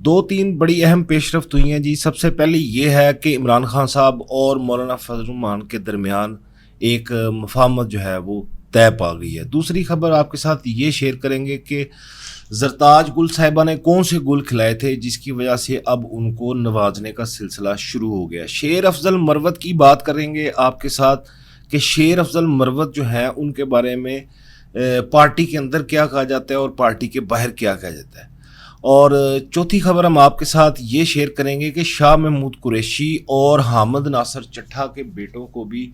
دو تین بڑی اہم پیش رفت ہوئی ہیں جی. سب سے پہلے یہ ہے کہ عمران خان صاحب اور مولانا فضل الرحمان کے درمیان ایک مفاہمت جو ہے وہ طے پا گئی ہے. دوسری خبر آپ کے ساتھ یہ شیئر کریں گے کہ زرتاج گل صاحبہ نے کون سے گل کھلائے تھے جس کی وجہ سے اب ان کو نوازنے کا سلسلہ شروع ہو گیا. شیر افضل مروت کی بات کریں گے آپ کے ساتھ کہ شیر افضل مروت جو ہیں ان کے بارے میں پارٹی کے اندر کیا کہا جاتا ہے اور پارٹی کے باہر کیا کہا جاتا ہے. اور چوتھی خبر ہم آپ کے ساتھ یہ شیئر کریں گے کہ شاہ محمود قریشی اور حامد ناصر چٹھا کے بیٹوں کو بھی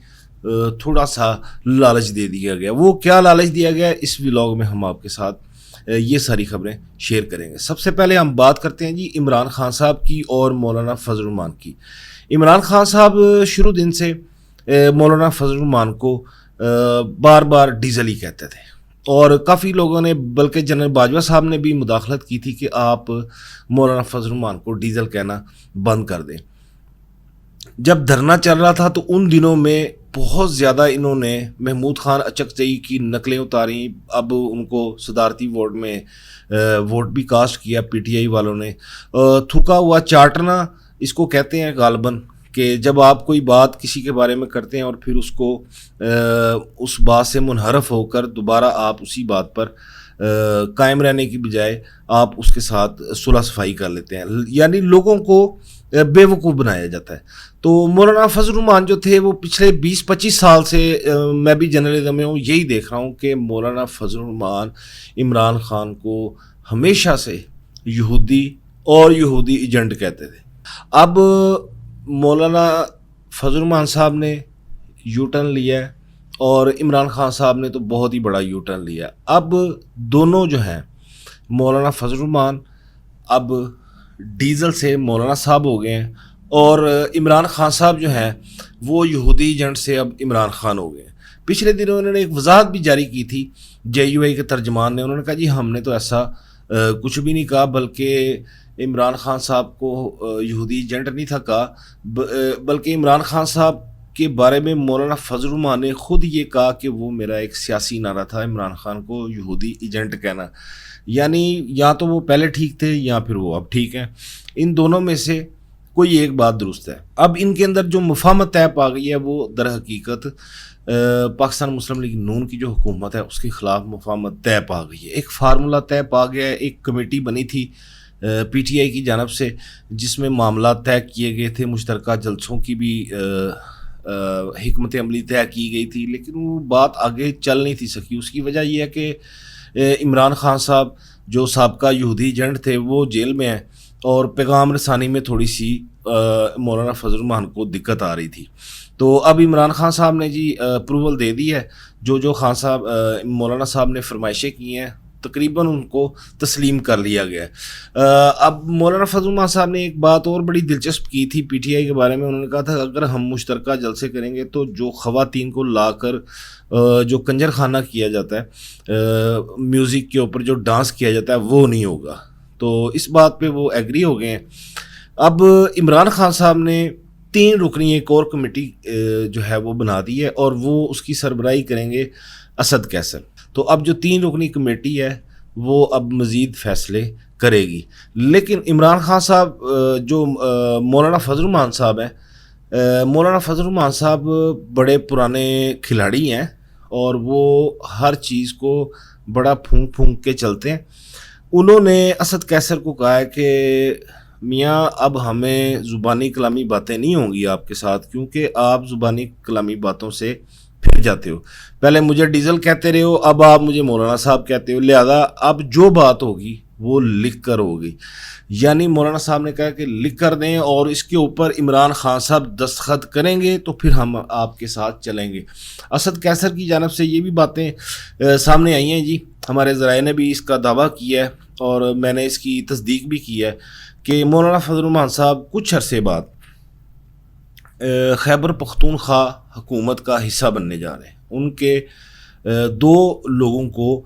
تھوڑا سا لالچ دے دیا گیا. وہ کیا لالچ دیا گیا اس ولاگ میں ہم آپ کے ساتھ یہ ساری خبریں شیئر کریں گے. سب سے پہلے ہم بات کرتے ہیں جی عمران خان صاحب کی اور مولانا فضل الرحمان کی. عمران خان صاحب شروع دن سے مولانا فضل الرحمان کو بار بار ڈیزل ہی کہتے تھے اور کافی لوگوں نے بلکہ جنرل باجوہ صاحب نے بھی مداخلت کی تھی کہ آپ مولانا فضل الرحمان کو ڈیزل کہنا بند کر دیں. جب دھرنا چل رہا تھا تو ان دنوں میں بہت زیادہ انہوں نے محمود خان اچکزئی کی نقلیں اتاریں. اب ان کو صدارتی ووٹ میں ووٹ بھی کاسٹ کیا پی ٹی آئی والوں نے. تھکا ہوا چاٹنا اس کو کہتے ہیں غالباً کہ جب آپ کوئی بات کسی کے بارے میں کرتے ہیں اور پھر اس کو اس بات سے منحرف ہو کر دوبارہ آپ اسی بات پر قائم رہنے کی بجائے آپ اس کے ساتھ صلح صفائی کر لیتے ہیں, یعنی لوگوں کو بے وقوف بنایا جاتا ہے. تو مولانا فضل الرحمان جو تھے وہ پچھلے 20-25 سال سے میں بھی جرنلزم میں ہوں یہی دیکھ رہا ہوں کہ مولانا فضل الرحمان عمران خان کو ہمیشہ سے یہودی اور یہودی ایجنٹ کہتے تھے. اب مولانا فضل الرحمان صاحب نے یو ٹرن لیا ہے اور عمران خان صاحب نے تو بہت ہی بڑا یو ٹرن لیا. اب دونوں جو ہیں مولانا فضل الرحمان اب ڈیزل سے مولانا صاحب ہو گئے ہیں اور عمران خان صاحب جو ہیں وہ یہودی ایجنٹ سے اب عمران خان ہو گئے ہیں. پچھلے دنوں انہوں نے ایک وضاحت بھی جاری کی تھی جے یو آئی کے ترجمان نے. انہوں نے کہا جی ہم نے تو ایسا کچھ بھی نہیں کہا, بلکہ عمران خان صاحب کو یہودی ایجنٹ نہیں تھا کہا, بلکہ عمران خان صاحب کے بارے میں مولانا فضل الرحمان نے خود یہ کہا کہ وہ میرا ایک سیاسی نعرہ تھا عمران خان کو یہودی ایجنٹ کہنا. یعنی یا تو وہ پہلے ٹھیک تھے یا پھر وہ اب ٹھیک ہیں. ان دونوں میں سے کوئی ایک بات درست ہے. اب ان کے اندر جو مفاہمت طے پا گئی ہے وہ در حقیقت پاکستان مسلم لیگ نون کی جو حکومت ہے اس کے خلاف مفاہمت طے پا گئی ہے. ایک فارمولہ طے پا گیا ہے. ایک کمیٹی بنی تھی پی ٹی آئی کی جانب سے جس میں معاملات طے کیے گئے تھے, مشترکہ جلسوں کی بھی حکمت عملی طے کی گئی تھی, لیکن وہ بات آگے چل نہیں تھی سکی. اس کی وجہ یہ ہے کہ عمران خان صاحب جو سابقہ یہودی ایجنٹ تھے وہ جیل میں ہیں اور پیغام رسانی میں تھوڑی سی مولانا فضل الرحمان کو دقت آ رہی تھی. تو اب عمران خان صاحب نے جی اپروول دے دی ہے. جو خان صاحب مولانا صاحب نے فرمائشیں کی ہیں تقریباً ان کو تسلیم کر لیا گیا ہے. اب مولانا فضل الرحمان صاحب نے ایک بات اور بڑی دلچسپ کی تھی پی ٹی آئی کے بارے میں. انہوں نے کہا تھا اگر ہم مشترکہ جلسے کریں گے تو جو خواتین کو لا کر جو کنجر خانہ کیا جاتا ہے, میوزک کے اوپر جو ڈانس کیا جاتا ہے وہ نہیں ہوگا. تو اس بات پہ وہ ایگری ہو گئے ہیں. اب عمران خان صاحب نے 3 رکنی ایک اور کمیٹی جو ہے وہ بنا دی ہے اور وہ اس کی سربراہی کریں گے اسد قیصر. تو اب جو 3 رکنی کمیٹی ہے وہ اب مزید فیصلے کرے گی. لیکن عمران خان صاحب جو مولانا فضل الرحمان صاحب ہیں, مولانا فضل الرحمان صاحب بڑے پرانے کھلاڑی ہیں اور وہ ہر چیز کو بڑا پھونک پھونک کے چلتے ہیں. انہوں نے اسد قیصر کو کہا ہے کہ میاں اب ہمیں زبانی کلامی باتیں نہیں ہوں گی آپ کے ساتھ, کیونکہ آپ زبانی کلامی باتوں سے پھر جاتے ہو. پہلے مجھے ڈیزل کہتے رہے ہو, اب آپ مجھے مولانا صاحب کہتے ہو, لہذا اب جو بات ہوگی وہ لکھ کر ہوگی. یعنی مولانا صاحب نے کہا کہ لکھ کر دیں اور اس کے اوپر عمران خان صاحب دستخط کریں گے تو پھر ہم آپ کے ساتھ چلیں گے. اسد قیصر کی جانب سے یہ بھی باتیں سامنے آئی ہیں جی. ہمارے ذرائع نے بھی اس کا دعویٰ کیا ہے اور میں نے اس کی تصدیق بھی کی ہے کہ مولانا فضل الرحمان صاحب کچھ عرصے بعد خیبر پختونخوا حکومت کا حصہ بننے جا رہے ہیں. ان کے 2 لوگوں کو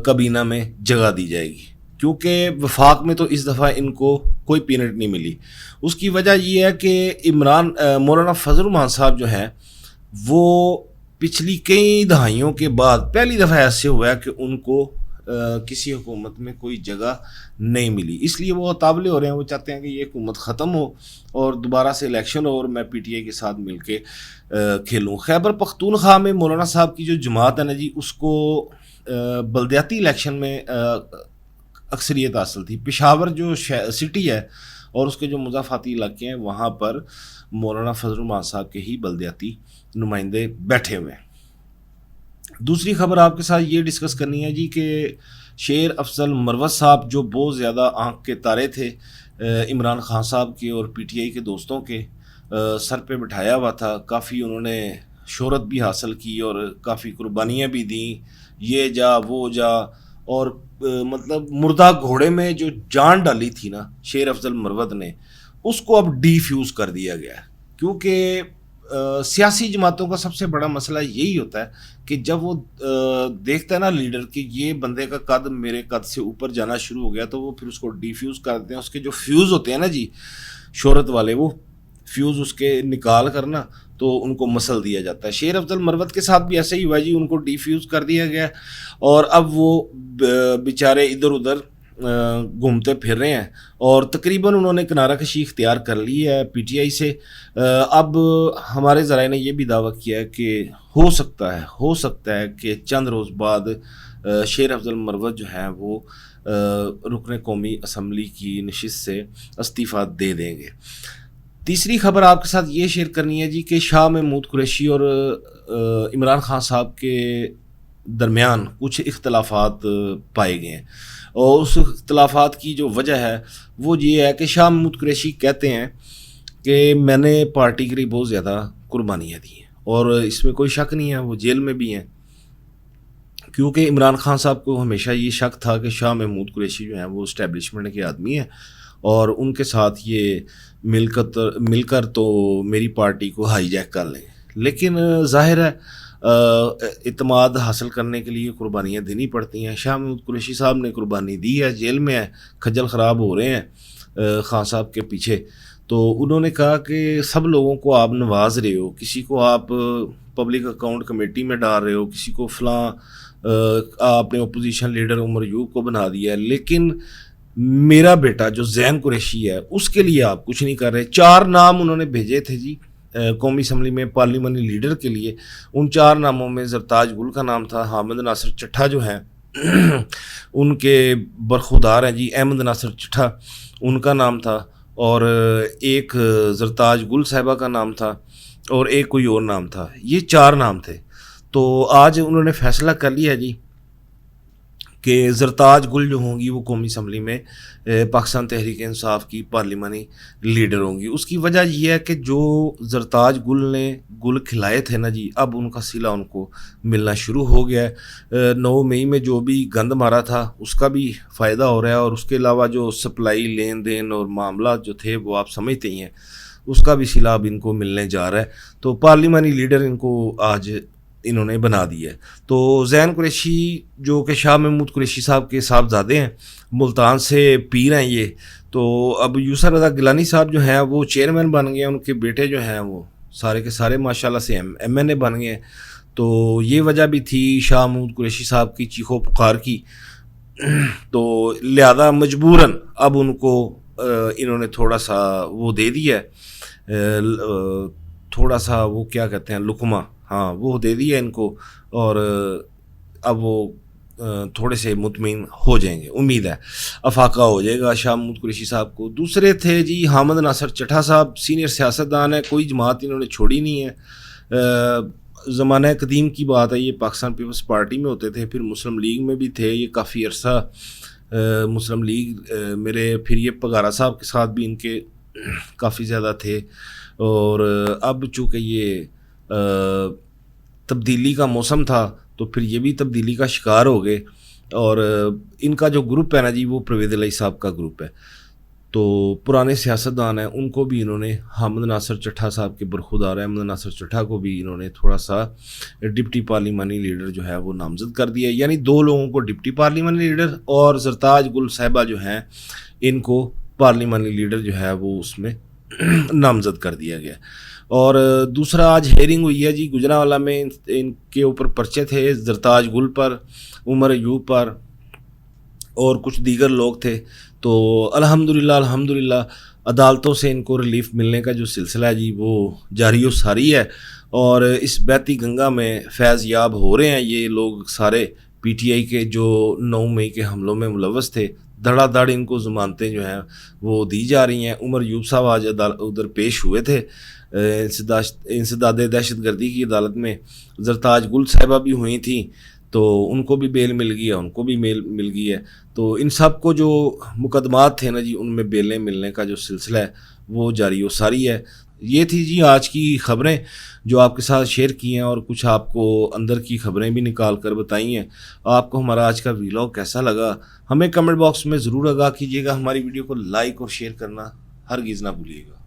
کابینہ میں جگہ دی جائے گی, کیونکہ وفاق میں تو اس دفعہ ان کو کوئی پینٹ نہیں ملی. اس کی وجہ یہ ہے کہ مولانا فضل الرحمان صاحب جو ہیں وہ پچھلی کئی دہائیوں کے بعد پہلی دفعہ ایسے ہوا ہے کہ ان کو کسی حکومت میں کوئی جگہ نہیں ملی، اس لیے وہ تابلے ہو رہے ہیں، وہ چاہتے ہیں کہ یہ حکومت ختم ہو اور دوبارہ سے الیکشن ہو اور میں پی ٹی آئی کے ساتھ مل کے کھیلوں۔ خیبر پختونخوا میں مولانا صاحب کی جو جماعت ہے نا جی، اس کو بلدیاتی الیکشن میں اکثریت حاصل تھی۔ پشاور جو سٹی ہے اور اس کے جو مضافاتی علاقے ہیں وہاں پر مولانا فضل الرحمان صاحب کے ہی بلدیاتی نمائندے بیٹھے ہوئے ہیں۔ دوسری خبر آپ کے ساتھ یہ ڈسکس کرنی ہے جی کہ شیر افضل مروت صاحب جو بہت زیادہ آنکھ کے تارے تھے عمران خان صاحب کے اور پی ٹی آئی کے دوستوں کے، سر پہ بٹھایا ہوا تھا، کافی انہوں نے شہرت بھی حاصل کی اور کافی قربانیاں بھی دیں، یہ جا وہ جا، اور مطلب مردہ گھوڑے میں جو جان ڈالی تھی نا شیر افضل مروت نے، اس کو اب ڈی فیوز کر دیا گیا ہے، کیونکہ سیاسی جماعتوں کا سب سے بڑا مسئلہ یہی ہوتا ہے کہ جب وہ دیکھتا ہے نا لیڈر کہ یہ بندے کا قد میرے قد سے اوپر جانا شروع ہو گیا، تو وہ پھر اس کو ڈی فیوز کر دیتے ہیں۔ اس کے جو فیوز ہوتے ہیں نا جی شہرت والے، وہ فیوز اس کے نکال کرنا تو ان کو مسل دیا جاتا ہے۔ شیر افضل مروت کے ساتھ بھی ایسے ہی ہوا جی، ان کو ڈی فیوز کر دیا گیا اور اب وہ بیچارے ادھر ادھر گھومتے پھر رہے ہیں اور تقریباً انہوں نے کنارہ کشی اختیار کر لی ہے پی ٹی آئی سے۔ اب ہمارے ذرائع نے یہ بھی دعویٰ کیا ہے کہ ہو سکتا ہے کہ چند روز بعد شیر افضل مروت جو ہیں وہ رکن قومی اسمبلی کی نشست سے استعفیٰ دے دیں گے۔ تیسری خبر آپ کے ساتھ یہ شیئر کرنی ہے جی کہ شاہ محمود قریشی اور عمران خان صاحب کے درمیان کچھ اختلافات پائے گئے ہیں، اور اس اختلافات کی جو وجہ ہے وہ یہ ہے کہ شاہ محمود قریشی کہتے ہیں کہ میں نے پارٹی کے لیے بہت زیادہ قربانیاں دی ہیں، اور اس میں کوئی شک نہیں ہے وہ جیل میں بھی ہیں، کیونکہ عمران خان صاحب کو ہمیشہ یہ شک تھا کہ شاہ محمود قریشی جو ہیں وہ اسٹیبلشمنٹ کے آدمی ہیں اور ان کے ساتھ یہ مل کر تو میری پارٹی کو ہائی جیک کر لیں، لیکن ظاہر ہے اعتماد حاصل کرنے کے لیے قربانیاں دینی پڑتی ہیں۔ شاہ محمود قریشی صاحب نے قربانی دی ہے، جیل میں ہے، کھجل خراب ہو رہے ہیں خان صاحب کے پیچھے، تو انہوں نے کہا کہ سب لوگوں کو آپ نواز رہے ہو، کسی کو آپ پبلک اکاؤنٹ کمیٹی میں ڈال رہے ہو، کسی کو فلاں آپ نے اپوزیشن لیڈر عمر ایوب کو بنا دیا ہے، لیکن میرا بیٹا جو زین قریشی ہے اس کے لیے آپ کچھ نہیں کر رہے۔ 4 نام انہوں نے بھیجے تھے جی قومی اسمبلی میں پارلیمانی لیڈر کے لیے، ان 4 ناموں میں زرتاج گل کا نام تھا، حامد ناصر چٹھا جو ہیں ان کے برخودار ہیں جی احمد ناصر چٹھا، ان کا نام تھا، اور ایک زرتاج گل صاحبہ کا نام تھا، اور ایک کوئی اور نام تھا، یہ 4 نام تھے۔ تو آج انہوں نے فیصلہ کر لیا جی کہ زرتاج گل جو ہوں گی وہ قومی اسمبلی میں پاکستان تحریک انصاف کی پارلیمانی لیڈر ہوں گی۔ اس کی وجہ یہ ہے کہ جو زرتاج گل نے گل کھلائے تھے نا جی، اب ان کا صلہ ان کو ملنا شروع ہو گیا ہے۔ 9 مئی میں جو بھی گند مارا تھا اس کا بھی فائدہ ہو رہا ہے، اور اس کے علاوہ جو سپلائی لین دین اور معاملات جو تھے وہ آپ سمجھتے ہی ہیں، اس کا بھی صلہ اب ان کو ملنے جا رہا ہے، تو پارلیمانی لیڈر ان کو آج انہوں نے بنا دیا ہے۔ تو زین قریشی جو کہ شاہ محمود قریشی صاحب کے صاحبزادے ہیں، ملتان سے پیر ہیں یہ، تو اب یوسر رضا گیلانی صاحب جو ہیں وہ چیئرمین بن گئے ہیں، ان کے بیٹے جو ہیں وہ سارے کے سارے ماشاءاللہ سے ایم این اے بن گئے ہیں۔ تو یہ وجہ بھی تھی شاہ محمود قریشی صاحب کی چیخو پکار کی، تو لہذا مجبوراً اب ان کو انہوں نے تھوڑا سا وہ دے دیا ہے، تھوڑا سا وہ کیا کہتے ہیں لقمہ، ہاں وہ دے دیا ان کو، اور اب وہ تھوڑے سے مطمئن ہو جائیں گے، امید ہے افاقہ ہو جائے گا شاہ محمود قریشی صاحب کو۔ دوسرے تھے جی حامد ناصر چٹھا صاحب، سینئر سیاستدان ہے، کوئی جماعت انہوں نے چھوڑی نہیں ہے، زمانہ قدیم کی بات ہے، یہ پاکستان پیپلز پارٹی میں ہوتے تھے، پھر مسلم لیگ میں بھی تھے، یہ کافی عرصہ مسلم لیگ میرے، پھر یہ پگارا صاحب کے ساتھ بھی ان کے کافی زیادہ تھے، اور اب چونکہ یہ تبدیلی کا موسم تھا تو پھر یہ بھی تبدیلی کا شکار ہو گئے، اور ان کا جو گروپ ہے نا جی وہ پرویز الہی صاحب کا گروپ ہے، تو پرانے سیاستدان ہیں، ان کو بھی انہوں نے حامد ناصر چٹھا صاحب کے برخودار احمد ناصر چٹھا کو بھی انہوں نے تھوڑا سا ڈپٹی پارلیمانی لیڈر جو ہے وہ نامزد کر دیا، یعنی 2 لوگوں کو ڈپٹی پارلیمانی لیڈر اور زرتاج گل صاحبہ جو ہیں ان کو پارلیمانی لیڈر جو ہے وہ اس میں نامزد کر دیا گیا۔ اور دوسرا آج ہیئرنگ ہوئی ہے جی گجرانوالہ میں، ان کے اوپر پرچے تھے زرتاج گل پر، عمر ایوب پر، اور کچھ دیگر لوگ تھے. تو الحمدللہ عدالتوں سے ان کو ریلیف ملنے کا جو سلسلہ ہے جی وہ جاری و ساری ہے، اور اس بیتی گنگا میں فیض یاب ہو رہے ہیں یہ لوگ سارے پی ٹی آئی کے جو 9 مئی کے حملوں میں ملوث تھے. دھڑا دھڑ ان کو ضمانتیں جو ہیں وہ دی جا رہی ہیں. عمر یوب صاحب آج ادھر پیش ہوئے تھے انسداد دہشت گردی کی عدالت میں. زرتاج گل صاحبہ بھی ہوئی تھیں تو ان کو بھی بیل مل گئی ہے، ان کو بھی بیل مل گئی ہے. تو ان سب کو جو مقدمات تھے نا جی ان میں بیلیں ملنے کا جو سلسلہ ہے وہ جاری و ساری ہے. یہ تھی جی آج کی خبریں جو آپ کے ساتھ شیئر کی ہیں، اور کچھ آپ کو اندر کی خبریں بھی نکال کر بتائی ہیں. آپ کو ہمارا آج کا ویلاگ کیسا لگا ہمیں کمنٹ باکس میں ضرور آگاہ کیجیے گا. ہماری ویڈیو کو لائک اور شیئر کرنا ہرگز نہ بھولیے گا.